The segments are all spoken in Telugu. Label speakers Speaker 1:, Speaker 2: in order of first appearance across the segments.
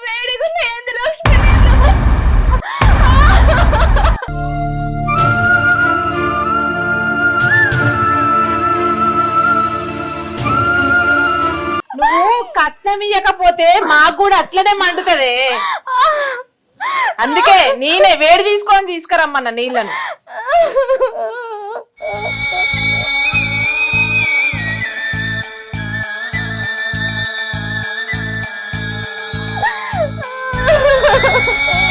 Speaker 1: వేడిగుంది ఏంది లక్ష్మి?
Speaker 2: నువ్వు కట్నం ఇయ్యకపోతే మాకు కూడా అట్లనే మండుతుంది. అందుకే నేనే వేడి తీసుకొని తీసుకురమ్మన్న నీళ్ళను.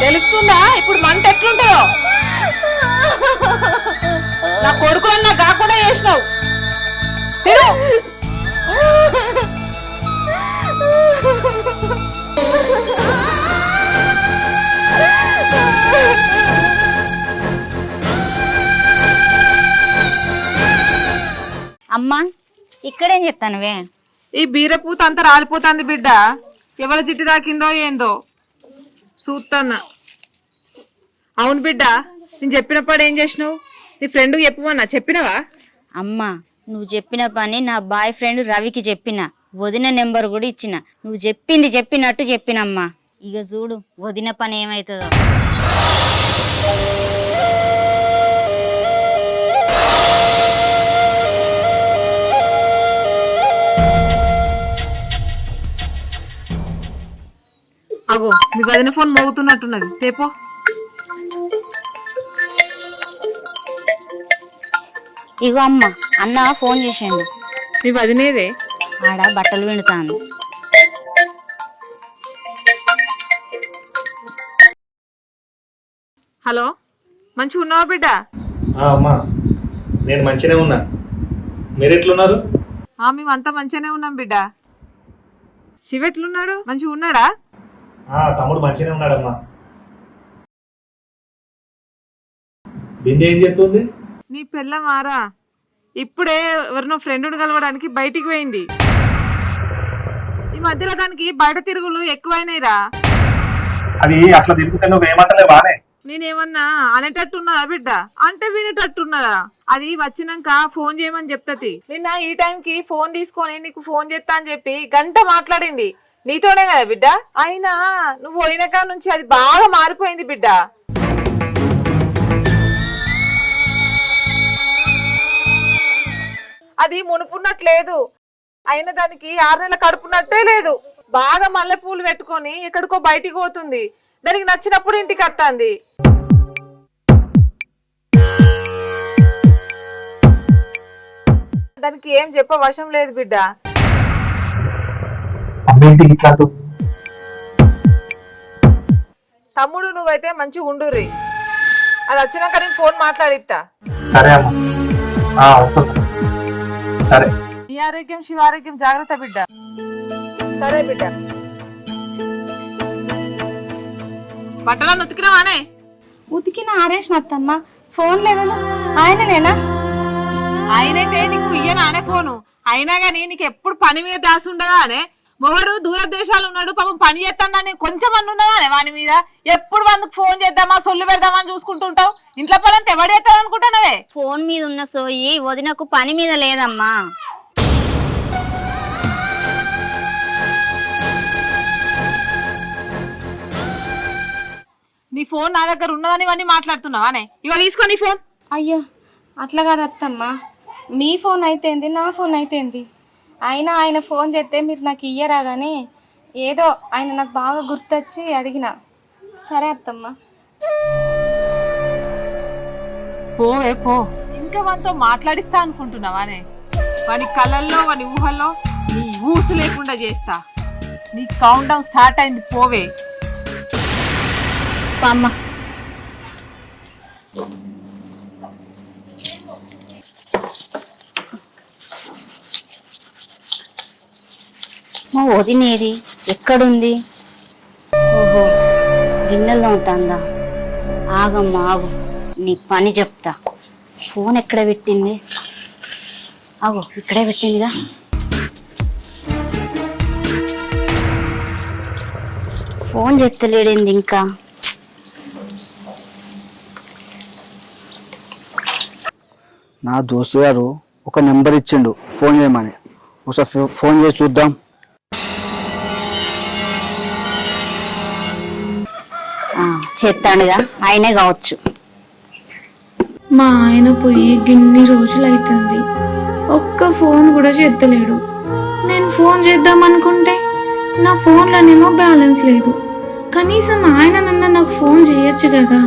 Speaker 2: తెలుస్తుందా ఇప్పుడు మంట ఎట్లుంటుందో? నా కొడుకులన్నా కాకుండా చేసినావు. తిరు.
Speaker 1: అమ్మా ఇక్కడేం చెప్తానువే?
Speaker 2: ఈ బీరపూత అంతా రాలిపోతుంది బిడ్డ. ఎవరి జిట్టు తాకిందో ఏందో చూస్తాన్నా. అవును బిడ్డ, నేను చెప్పినప్పుడు ఏం చేసినావు? నీ ఫ్రెండ్కి చెప్పమన్నా చెప్పినవా?
Speaker 1: అమ్మా నువ్వు చెప్పిన పని నా బాయ్ ఫ్రెండ్ రవికి చెప్పిన, వదిన నెంబర్ కూడా ఇచ్చిన. నువ్వు చెప్పింది చెప్పినట్టు చెప్పినమ్మా. ఇక చూడు వదిన పని ఏమవుతుందో.
Speaker 2: అగో మీ వదిన ఫోన్ మోగుతున్నట్టున్నది, తేపో.
Speaker 1: ఇగో అమ్మ అన్న ఫోన్ చేసిండు.
Speaker 2: మీ వదినేదే?
Speaker 1: ఆడ బట్టలు విండుతాను.
Speaker 2: హలో, మంచిగా ఉన్నావా బిడ్డ?
Speaker 3: అమ్మా నేను మంచిగానే ఉన్నా, మీరు ఎట్లున్నారు?
Speaker 2: మేమంతా మంచిగానే ఉన్నాం బిడ్డ. శివ ఎట్లున్నాడు? మంచిగా ఉన్నాడా?
Speaker 3: తమ్ముడు మంచిగానే ఉన్నాడమ్మా. బిందె ఏం చెప్తుంది?
Speaker 2: నీ పిల్లమారా ఇప్పుడే ఎవరినో ఫ్రెండ్ని కలవడానికి బయటికి పోయింది. ఈ మధ్యలో దానికి బయట తిరుగులు ఎక్కువైనాయిరా.
Speaker 3: అది అట్లా తిరుగుతే నువ్వేమంటలే బానే.
Speaker 2: నేనేమన్నా అనేటట్టున్నదా బిడ్డ? అంటే వినేటట్టున్నదా? అది వచ్చినాక ఫోన్ చేయమని చెప్తది. నిన్న ఈ టైంకి ఫోన్ తీసుకొని నీకు ఫోన్ చేస్తా అని చెప్పి గంట మాట్లాడింది. నీతోనే కదా బిడ్డ. అయినా నువ్వు పోయినకా నుంచి అది బాగా మారిపోయింది బిడ్డ. అది మునుపున్నట్లేదు. అయినా దానికి 6 నెలల కడుపున్నట్టే లేదు. బాగా మల్లెపూలు పెట్టుకొని ఎక్కడికో బయటికి పోతుంది. దానికి నచ్చినప్పుడు ఇంటికి వస్తుంది. దానికి ఏం చెప్ప వశం లేదు బిడ్డ. తమ్ముడు నువ్వైతే మంచిగా ఉండుర్రి. అది వచ్చినాక నేను ఫోన్ మాట్లాడిస్తా.
Speaker 3: సరే.
Speaker 2: నీ ఆరోగ్యం శివ ఆరోగ్యం జాగ్రత్త బిడ్డ. సరే బిడ్డ. బట్టలను ఉతికినావానే?
Speaker 4: ఉతికిన ఆరేసిన అత్తమ్మ. ఫోన్ లేవను ఆయననేనా?
Speaker 2: ఆయనైతే నీకు ఇయ్యనానే ఫోను. అయినా గానీ నీకు ఎప్పుడు పని మీద దాసి ఉండదా అనే? మొగడు దూర దేశాలు ఉన్నాడు, పాపం పని చేస్తాడా నేను కొంచెం అన్న ఉన్నదానే వాని మీద? ఎప్పుడు అందుకు ఫోన్ చేద్దామా సొల్లు పెడదామా అని చూసుకుంటుంటావు. ఇంట్లో పని అంతా ఎవడు చేస్తాడు అనుకుంటున్నావే?
Speaker 1: ఫోన్ మీద ఉన్న సోయి వదినకు పని మీద లేదమ్మా.
Speaker 2: నీ ఫోన్ నా దగ్గర ఉన్నదని ఇవన్నీ మాట్లాడుతున్నావానే? ఇగో తీసుకో నీ ఫోన్.
Speaker 4: అయ్యో అట్లా కాదు అత్తమ్మ, మీ ఫోన్ అయితేంది నా ఫోన్ అయితేంది. అయినా ఆయన ఫోన్ చేస్తే మీరు నాకు ఇయ్యరాగానే ఏదో ఆయన నాకు బాగా గుర్తొచ్చి అడిగిన. సరే అత్తమ్మ.
Speaker 2: పోవే పో. ఇంకా మనతో మాట్లాడిస్తా అనుకుంటున్నావానే? వాని కళ్ళల్లో వాని ఊహల్లో నీ ఊసు లేకుండా చేస్తా. నీ కౌంట్ డౌన్ స్టార్ట్ అయింది, పోవే.
Speaker 1: అమ్మ మా వదినేది ఎక్కడుంది? ఓహో గిన్నెల్లో ఉంటుందా? ఆగమ్మా ఆగు, నీ పని చెప్తా. ఫోన్ ఎక్కడ పెట్టింది? ఆగో ఇక్కడే పెట్టిందిగా. ఫోన్ చెత్తలేడింది ఇంకా.
Speaker 5: నా దోస్తు గారు ఒక నెంబర్ ఇచ్చిండు ఫోన్ చేయమని. ఒకసారి ఫోన్ చేసి చూద్దాం.
Speaker 1: చెప్తాడుగా ఆయనే కావచ్చు.
Speaker 4: మా ఆయన పోయి గిన్ని రోజులు అవుతుంది, ఒక్క ఫోన్ కూడా చేద్దలేడు. నేను ఫోన్ చేద్దాం అనుకుంటే నా ఫోన్లోనేమో బ్యాలెన్స్ లేదు. కనీసం ఆయన నాకు ఫోన్ చేయొచ్చు కదా.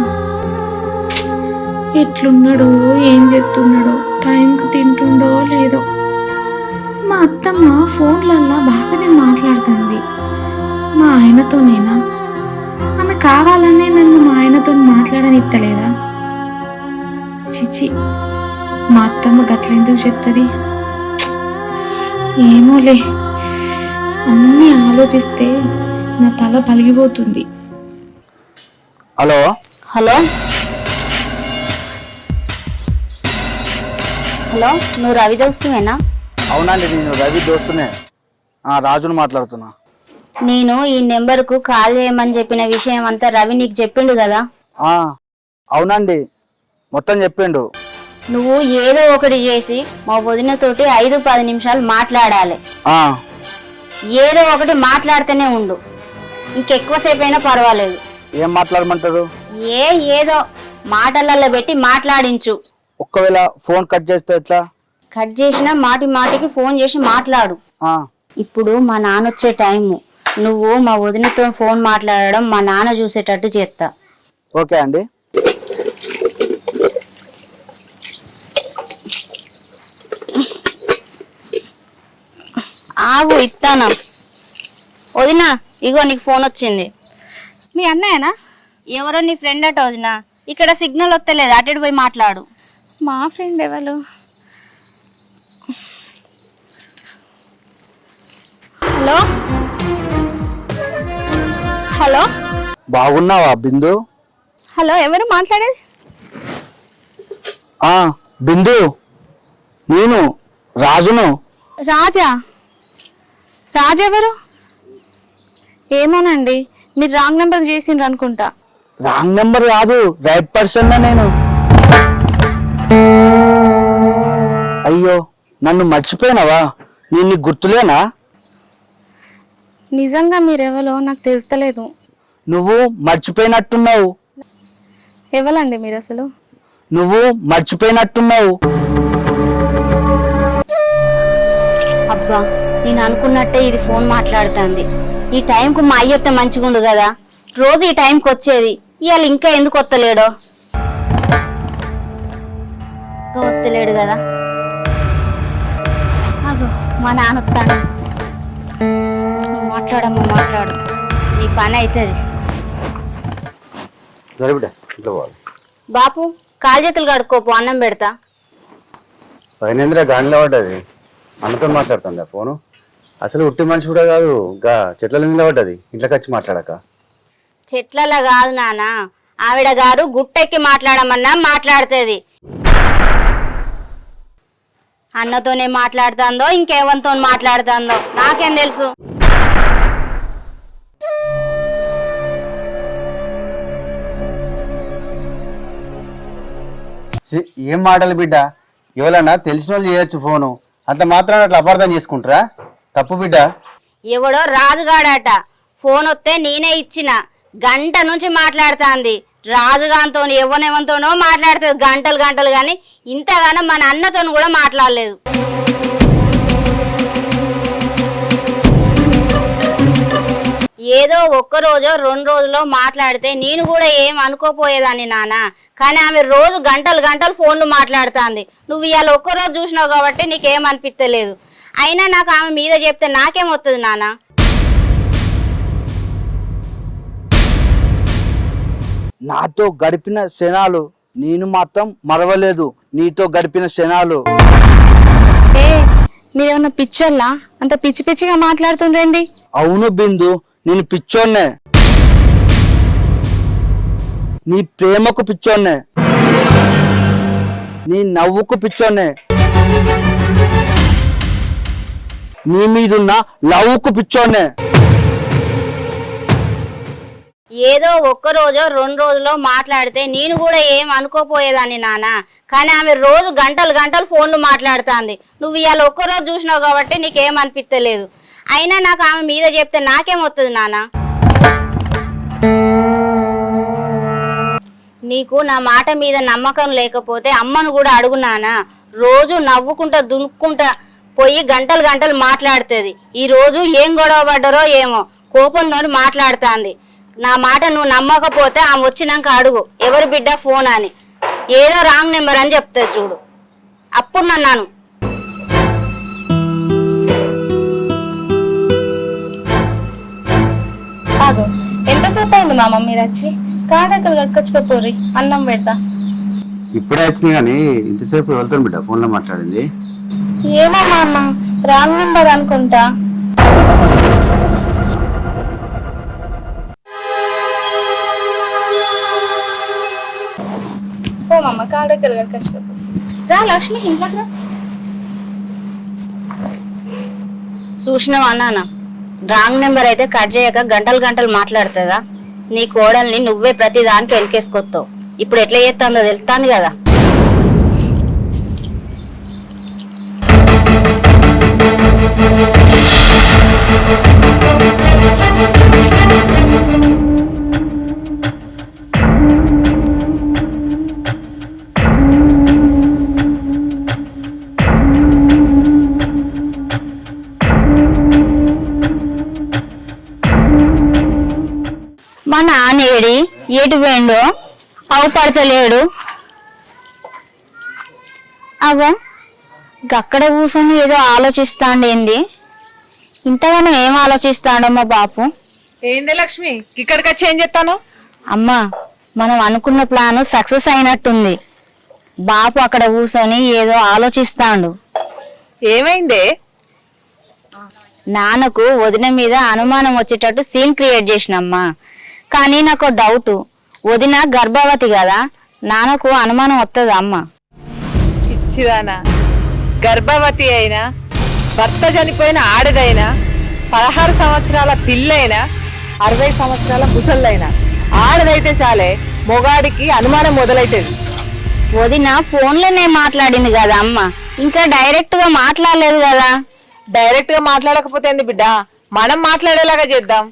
Speaker 4: ఎట్లున్నాడో ఏం చేస్తున్నాడో, టైంకి తింటుండో లేదో. మా అత్తమ్మ ఫోన్లల్లా బాగానే మాట్లాడుతుంది. మా ఆయనతోనేనా? ఆమె కావాలనే నన్ను మా ఆయనతో మాట్లాడనిత్తలేదా? చిచి, మా అత్తమ్మ గట్లెందుకు చెప్తుంది? ఏమోలే, అన్నీ ఆలోచిస్తే నా తల పలిగిపోతుంది.
Speaker 5: హలో
Speaker 1: హలో హలో, నువ్వు రవి దోస్తువేనా?
Speaker 5: అవునండి, నేను రవి దోస్తునే. రాజును మాట్లాడుతున్నా.
Speaker 1: నేను ఈ నెంబర్కు కాల్ చేయమని చెప్పిన విషయం అంతా రవి నీకు చెప్పిండు కదా?
Speaker 5: అవునండి, మొత్తం చెప్పిండు.
Speaker 1: నువ్వు ఏదో ఒకటి చేసి మా వదినతోటి 5-10 నిమిషాలు మాట్లాడాలి. ఏదో ఒకటి మాట్లాడుతూనే ఉండు, ఇంకెక్కువసేపు అయినా పర్వాలేదు.
Speaker 5: ఏం మాట్లాడమంటారు?
Speaker 1: ఏదో మాటలలో పెట్టి మాట్లాడించు.
Speaker 5: ఒక్కవేళ ఫోన్ కట్ చేస్తే ఎట్లా?
Speaker 1: కట్ చేసినా మాటి మాటికి ఫోన్ చేసి మాట్లాడు. ఇప్పుడు మా నాన్న వచ్చే టైము, నువ్వు మా వదినతో ఫోన్ మాట్లాడడం మా నాన్న చూసేటట్టు చేస్తా.
Speaker 5: ఓకే అండి.
Speaker 1: ఆగు, ఇస్తాను. వదినా, ఇగో నీకు ఫోన్ వచ్చింది.
Speaker 4: మీ అన్నయ్యనా?
Speaker 1: ఎవరో నీ ఫ్రెండ్ అట వదినా. ఇక్కడ సిగ్నల్ వస్తలేదు, అటు పోయి మాట్లాడు.
Speaker 4: మా ఫ్రెండ్ ఎవరు? హలో హలో,
Speaker 5: బాగున్నావా బిందు?
Speaker 4: హలో, ఎవరు మాట్లాడేది?
Speaker 5: బిందు, నేను రాజును.
Speaker 4: రాజా? రాజెవరు? ఏమోనండి, మీరు రాంగ్ నెంబర్ చేసిండ్రు అనుకుంటా.
Speaker 5: రాంగ్ నెంబర్ కాదు, రైట్ పర్సన్ నేను. అయ్యో, నన్ను మర్చిపోయినావా? నేను నీకు గుర్తులేనా?
Speaker 4: నిజంగా మీరెవరో నాకు తెలుస్తలేదు.
Speaker 5: నువ్వు మర్చిపోయినట్టున్నావు.
Speaker 4: ఎవరండి మీరు అసలు?
Speaker 5: నువ్వు మర్చిపోయినట్టున్నావు.
Speaker 1: అబ్బా, నేను అనుకున్నట్టే ఇది ఫోన్ మాట్లాడుతుంది. ఈ టైంకు మా అయ్యొత్తే మంచిగుండు కదా, రోజు ఈ టైంకి వచ్చేది. ఇవాళ ఇంకా ఎందుకు వస్తలేడో? వస్తలేడు కదా. అగో, మా నాన్న వస్తాను. మాట్లాడమ్మా, మాట్లాడు, నీ పని అవుతుంది. బాపు, కాలు చేతులు కడుక్కోపు, అన్నం పెడతా.
Speaker 6: పైనేంద్ర గాలిలో పడ్డది, అన్నతో మాట్లాడుతుందా ఫోను? అసలు ఉట్టి మనిషి కూడా కాదు, గా చెట్ల మీద పడ్డది. ఇంట్లోకి వచ్చి మాట్లాడక.
Speaker 1: చెట్లలా కాదు నాన్న, ఆవిడ గారు గుట్టెక్కి మాట్లాడమన్నా మాట్లాడుతుంది. అన్నతోనే మాట్లాడుతుందో ఇంకెవరితో మాట్లాడుతుందో నాకేం తెలుసు.
Speaker 6: ఏం మాటలు బిడ్డ, ఎవరన్నా తెలిసిన వాళ్ళు చేయొచ్చు ఫోను, అంత మాత్రాన్ని అట్లా అపార్థం చేసుకుంటారా? తప్పు బిడ్డ.
Speaker 1: ఎవడో రాజుగాడట, ఫోన్ వస్తే నేనే ఇచ్చిన. గంట నుంచి మాట్లాడుతుంది. రాజుగాంతో ఎవరితోనో మాట్లాడుతుంది గంటలు గంటలు, కానీ ఇంతగానో మన అన్నతో కూడా మాట్లాడలేదు. ఏదో ఒక్క రోజో 2 రోజులో మాట్లాడితే నేను కూడా ఏం అనుకోపోయేదాన్ని నాన్న. కానీ ఆమె రోజు గంటలు గంటలు ఫోన్లు మాట్లాడుతుంది. నువ్వు ఇవాళ ఒక్కరోజు చూసినావు కాబట్టి నీకేం అనిపించలేదు. అయినా నాకు ఆమె మీద చెప్తే నాకేమొస్తుంది నాన్న?
Speaker 5: నాతో గడిపిన క్షణాలు నేను మాత్రం మరవలేదు. నీతో గడిపిన క్షణాలు.
Speaker 4: మీరేమన్నా పిచ్చోళ్ళా? అంత పిచ్చి పిచ్చిగా మాట్లాడుతుండ్రేంది?
Speaker 5: అవును బిందు, నేను పిచ్చోన్నే. నీ ప్రేమకు పిచ్చోన్నే, నీ నవ్వుకు పిచ్చోన్నే, నీ మీదున్న లవ్వుకు పిచ్చోన్నే.
Speaker 1: ఏదో ఒక్క రోజో 2 రోజులో మాట్లాడితే నేను కూడా ఏం అనుకోపోయేదాన్ని నాన్న. కానీ ఆమె రోజు గంటలు గంటలు ఫోన్లు మాట్లాడుతుంది. నువ్వు ఇవాళ ఒక్కరోజు చూసినావు కాబట్టి నీకేం అనిపించలేదు. అయినా నాకు ఆమె మీద చెప్తే నాకేమొస్తుంది నాన్న? నీకు నా మాట మీద నమ్మకం లేకపోతే అమ్మను కూడా అడుగునానా. రోజు నవ్వుకుంటా దునుక్కుంటా పోయి గంటలు గంటలు మాట్లాడుతుంది. ఈ రోజు ఏం గొడవ పడ్డారో ఏమో కోపంతో మాట్లాడుతుంది. నా మాట నువ్వు నమ్మకపోతే ఆమె వచ్చినాక అడుగు ఎవరి బిడ్డ ఫోన్ అని. ఏదో రాంగ్ నెంబర్ అని చెప్తుంది చూడు. అప్పుడు నన్నాను.
Speaker 4: ఆగు, ఎంతసేపు అయింది మామ మీరు వచ్చి? కాడక్కలు కట్టుకొచ్చుకోపోరి, అన్నం పెడతా.
Speaker 6: ఇప్పుడే వచ్చింది కానీ ఇంతసేపు ఎవరితో బిడ్డ ఫోన్లో మాట్లాడింది?
Speaker 4: ఏమో మామ, రాంగ్ నెంబర్ అనుకుంటా. ఓ మామ, కాడక్కలు కట్టుకొచ్చుకోపో. రా లక్ష్మి, ఇంట్లోకి రా.
Speaker 1: చూసినావా నాన్న, రాంగ్ నెంబర్ అయితే కట్ చేయక గంటలు గంటలు మాట్లాడుతుందా? నీ కోడల్ని నువ్వే ప్రతి దానికి వెనకేసుకొస్తావు. ఇప్పుడు ఎట్లా చేస్తుందో తెలుస్తాను కదా. మా నాన్నేడి ఎటు పోయిండో అవుపడతలేడు. అగో గక్కడ కూర్చొని ఏదో ఆలోచిస్తాండేంది. ఇంతగానో ఏం ఆలోచిస్తాడో మా బాపు.
Speaker 2: ఏంది లక్ష్మి ఇక్కడికి వచ్చి ఏం చెప్తాను?
Speaker 1: అమ్మా, మనం అనుకున్న ప్లాన్ సక్సెస్ అయినట్టుంది. బాపు అక్కడ కూర్చొని ఏదో ఆలోచిస్తాండు.
Speaker 2: ఏమైందే?
Speaker 1: నాన్నకు వదిన మీద అనుమానం వచ్చేటట్టు సీన్ క్రియేట్ చేసినమ్మా. కానీ నాకు డౌట్, వదిన గర్భవతి కదా, నాన్నకు అనుమానం వస్తుందా అమ్మా?
Speaker 2: ఇచ్చిదానా, గర్భవతి అయినా, భర్త చనిపోయిన ఆడదైనా, 16 సంవత్సరాల పిల్లైనా, 60 సంవత్సరాల ముసళ్ళైనా, ఆడదైతే చాలే మొగాడికి అనుమానం మొదలైతుంది.
Speaker 1: వదిన ఫోన్లోనే మాట్లాడింది కదా అమ్మ, ఇంకా డైరెక్ట్ గా మాట్లాడలేదు కదా.
Speaker 2: డైరెక్ట్ గా మాట్లాడకపోతే ఏంది బిడ్డ, మనం మాట్లాడేలాగా చేద్దాం.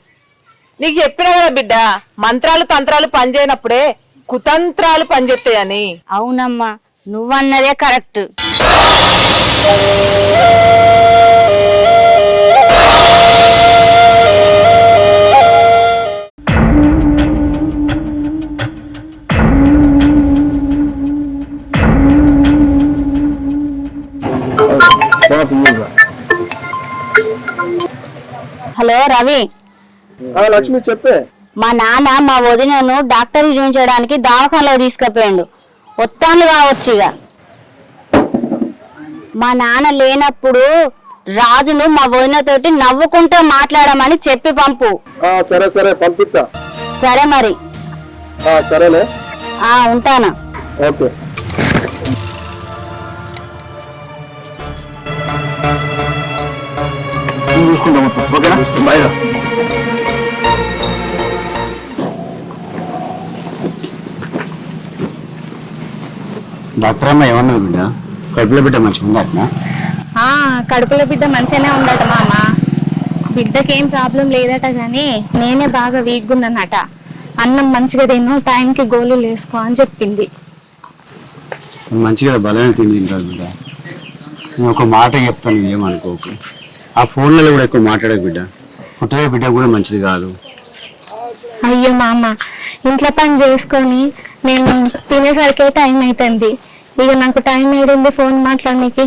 Speaker 2: నీకు చెప్పినా కదా బిడ్డ, మంత్రాలు తంత్రాలు పనిచేయనప్పుడే కుతంత్రాలు పనిచేస్తాయని.
Speaker 1: అవునమ్మా, నువ్వన్నదే కరెక్ట్. హలో రవి.
Speaker 5: లక్ష్మి చెప్పే.
Speaker 1: మా నాన్న మా వదినను డాక్టర్ చూపించడానికి దవాఖానలో తీసుకుపోయిండు. ఒత్తాన్లు కావచ్చు ఇక. మా నాన్న లేనప్పుడు రాజును మా వదినతోటి నవ్వుకుంటూ మాట్లాడమని చెప్పి పంపు.
Speaker 5: సరే సరే పంపిస్తా.
Speaker 1: సరే మరి.
Speaker 5: సరేలే.
Speaker 1: ఉంటాను.
Speaker 5: ఓకే. చూసుకుంటాం ఓకేనా? బాయ్.
Speaker 6: డాక్టర్ అమ్మ ఏమన్నది బిడ్డ? కడుపులో బిడ్డ మంచిగా ఉందా?
Speaker 4: కడుపులో బిడ్డ మంచిగానే ఉందట మామ. బిడ్డకి ఏం ప్రాబ్లం లేదట గాని నేనే బాగా వీక్గా ఉన్నానట. అన్నం మంచిగా తిను, టైంకి గోళీలు వేసుకో అని చెప్పింది.
Speaker 6: మంచిగా బలమైన తిండి తింటారు బిడ్డ. నేను ఒక మాట చెప్తాను, ఏమనుకోకు. ఆ ఫోన్లలో కూడా ఎక్కువ మాట్లాడకు బిడ్డ. పుట్టే బిడ్డ కూడా మంచిది కాదు.
Speaker 4: అయ్యో మామ, ఇంట్లో పని చేసుకొని నేను తినేసరికే టైం అవుతుంది. ఇక నాకు టైం ఏడుంది ఫోన్ మాట్లాడడానికి?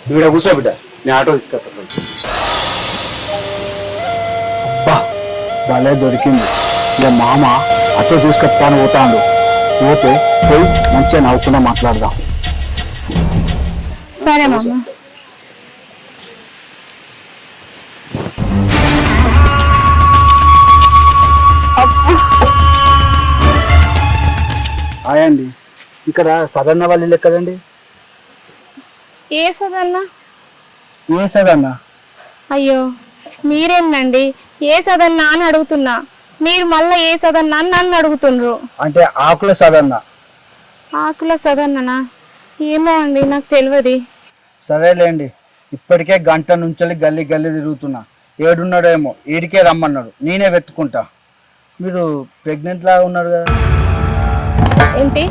Speaker 6: ఇక్కడ కూర్చో బిడ్డ, నేను ఆటో తీసుకొస్తాను.
Speaker 5: భలే దొరికింది. ఇక మామ ఆటో తీసుకొస్తాను పోతాడు. పోతే పోయి మంచిగా నవ్వుకుండా మాట్లాడదాం.
Speaker 4: సరే మామ.
Speaker 5: అండి, ఇక్కడ సదన్న వాళ్ళు ఎక్కడండి?
Speaker 4: ఏ సదన్నా?
Speaker 5: ఏ సదన్న?
Speaker 4: అయ్యో, మీరేందండి ఏ సదన్నా అని అడుగుతున్నా, మీరు మళ్ళీ ఏ సదన్నా అని నన్ను అడుగుతుండ్రు.
Speaker 5: అంటే ఆకుల సదన్న.
Speaker 4: ఆకుల సదన్ననా? ఏమో అండి, నాకు తెలియదు.
Speaker 5: సరేలేండి, ఇప్పటికే గంట నుంచి గల్లీ గల్లీ తిరుగుతున్నా. ఏడున్నాడేమో, ఈడికే రమ్మన్నాడు, నేనే వెతుకుంటా. మీరు ప్రెగ్నెంట్ లాగా ఉన్నారు కదా.
Speaker 4: ఏంటి?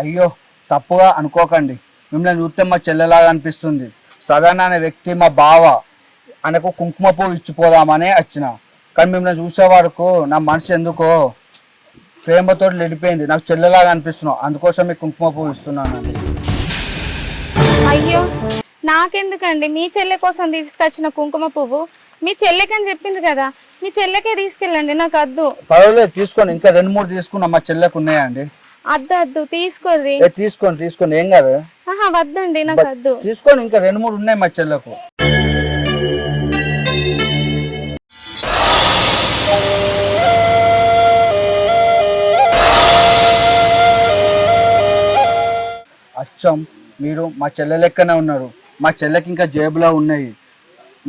Speaker 5: అయ్యో తప్పుగా అనుకోకండి, మిమ్మల్ని చూస్తే మా చెల్లెలాగా అనిపిస్తుంది. సదన్న అనే వ్యక్తి మా బావ, ఆయనకు కుంకుమ పువ్వు ఇచ్చిపోదామనే వచ్చిన. కానీ మిమ్మల్ని చూసే వరకు నా మనసు ఎందుకో ప్రేమతో వెళ్ళిపోయింది. నాకు చెల్లెలాగా అనిపిస్తున్నావు, అందుకోసం మీకు కుంకుమ పువ్వు ఇస్తున్నానండి.
Speaker 4: అయ్యో నాకెందుకండి, మీ చెల్లె కోసం తీసుకొచ్చిన కుంకుమ పువ్వు మీ చెల్లెకని చెప్పింది కదా, మీ చెల్లెకే తీసుకెళ్ళండి, నాకు అద్దు.
Speaker 5: పర్వాలేదు తీసుకోండి, ఇంకా 2-3 తీసుకున్నా, మా చెల్లెకు ఉన్నాయండి.
Speaker 4: అద్దు తీసుకోర్రి.
Speaker 5: తీసుకోండి ఏం కాదు.
Speaker 4: ఆహా వద్దండి, నాకు అద్దు.
Speaker 5: తీసుకోండి, ఇంకా 2-3 ఉన్నాయి మా చెల్లెకు. అచ్చం మీరు మా చెల్లె లెక్కనే ఉన్నారు. మా చెల్లెకి ఇంకా జేబులో ఉన్నాయి.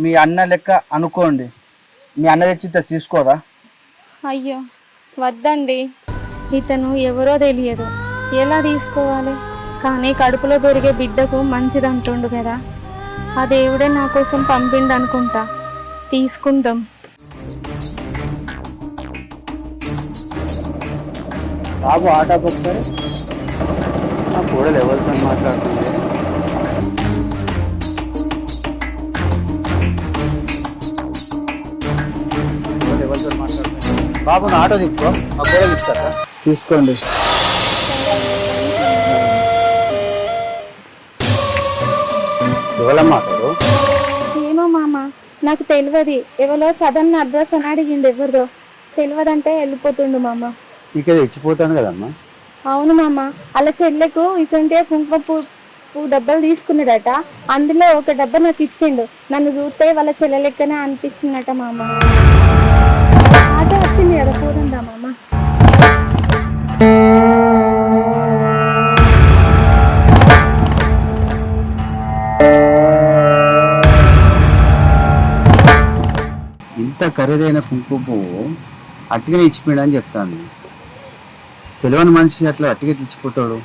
Speaker 5: మీ అన్న లెక్క అనుకోండి. మీ అన్న తెచ్చితే తీసుకోరా?
Speaker 4: అయ్యో వద్దండి, ఇతను ఎవరో తెలియదు, ఎలా తీసుకోవాలి? కానీ కడుపులో పెరిగే బిడ్డకు మంచిది అంటుండు కదా, ఆ దేవుడే నా కోసం పంపిండు అనుకుంటా. తీసుకుందాం.
Speaker 5: బాబు ఆటోకి వస్తారు. నా కూడలు ఎవరితో మాట్లాడుతున్నారు? బాబు నా ఆటో తీసుకో, ఆ కూడలు ఇస్తారా? తీసుకోండి. ఎవరమ్మా అతడు?
Speaker 4: ఏమో మామ, నాకు తెలియదు. ఎవరో సడన్ అడ్రస్ అని అడిగిండు, ఎవరిదో తెలియదంటే వెళ్ళిపోతుండు మామ.
Speaker 6: ఇక్కడ ఇచ్చిపోతాను కదమ్మా.
Speaker 4: అవును మామ, అలా చెల్లెకు ఇసంటే కుంకుమ పువ్వు డబ్బాలు తీసుకున్నాడట, అందులో ఒక డబ్బా నాకు ఇచ్చిండు. నన్ను చూస్తే వాళ్ళ చెల్లె లెక్కనే అనిపించిందట మామ. ఆటో వచ్చింది కదా, పోదందా మామ.
Speaker 6: ఇంత ఖరీదైన కుంకుమ పువ్వు అట్టిగా ఇచ్చిపోయాడు అని చెప్తాను. తెలియని మనిషి అట్లా అట్టిగా ఇచ్చిపోతాడు.